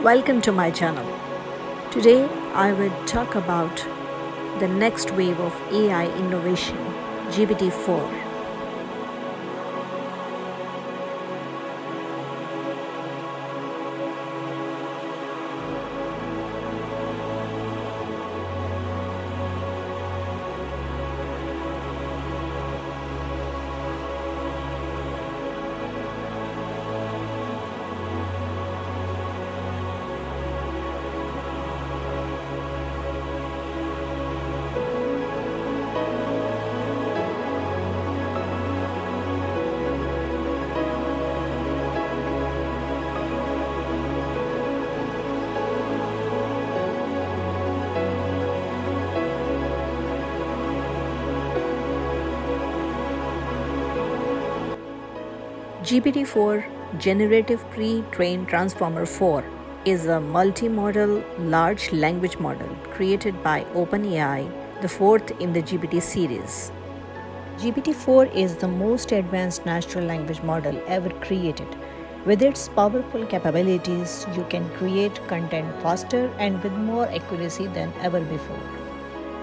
Welcome to my channel. Today I will talk about the next wave of AI innovation, GPT-4. GPT-4 Generative Pre-trained Transformer 4 is a multimodal large language model created by OpenAI, the fourth in the GPT series. GPT-4 is the most advanced natural language model ever created. With its powerful capabilities, you can create content faster and with more accuracy than ever before.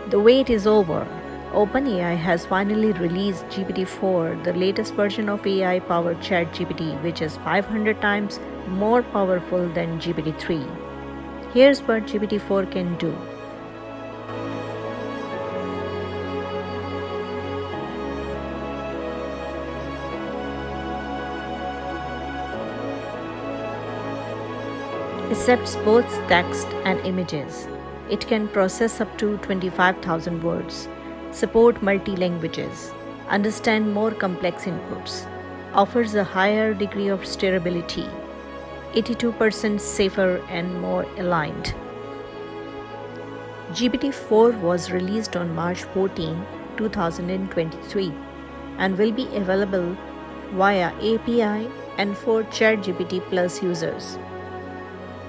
The wait is over. OpenAI has finally released GPT-4, the latest version of AI-powered ChatGPT, which is 500 times more powerful than GPT-3. Here's what GPT-4 can do. Accepts both text and images. It can process up to 25,000 words, support multi-languages, understand more complex inputs, offers a higher degree of steerability, 82% safer and more aligned. GPT-4 was released on March 14, 2023 and will be available via API and for ChatGPT Plus users.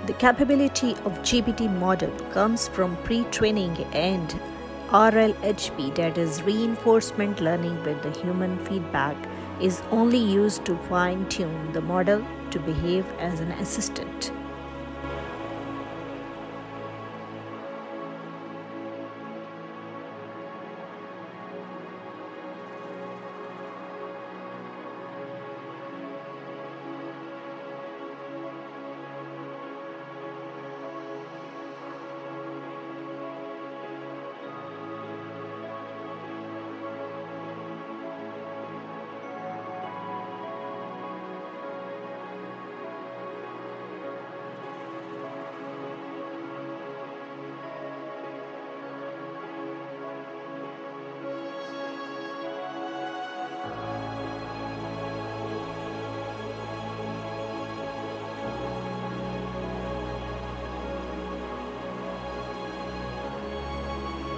The capability of GPT model comes from pre-training and RLHP, that is reinforcement learning with the human feedback, is only used to fine-tune the model to behave as an assistant.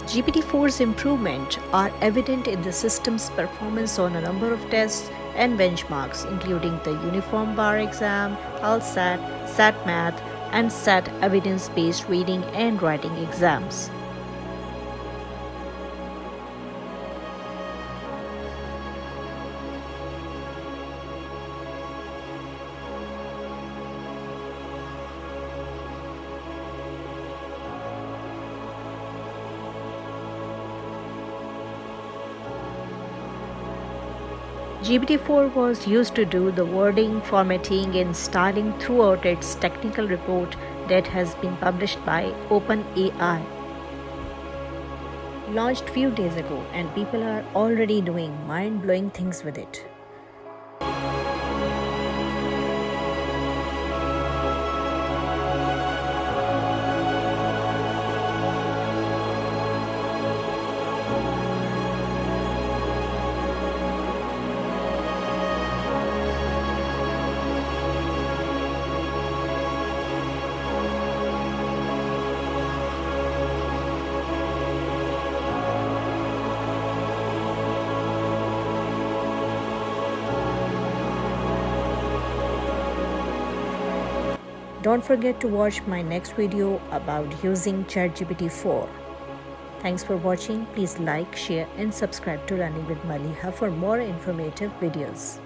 GPT-4's improvements are evident in the system's performance on a number of tests and benchmarks, including the Uniform Bar Exam, LSAT, SAT-Math, and SAT evidence-based reading and writing exams. GPT-4 was used to do the wording, formatting, and styling throughout its technical report that has been published by OpenAI. Launched few days ago, and people are already doing mind-blowing things with it. Don't forget to watch my next video about using ChatGPT 4. Thanks for watching. Please like, share and subscribe to Learning with Maliha for more informative videos.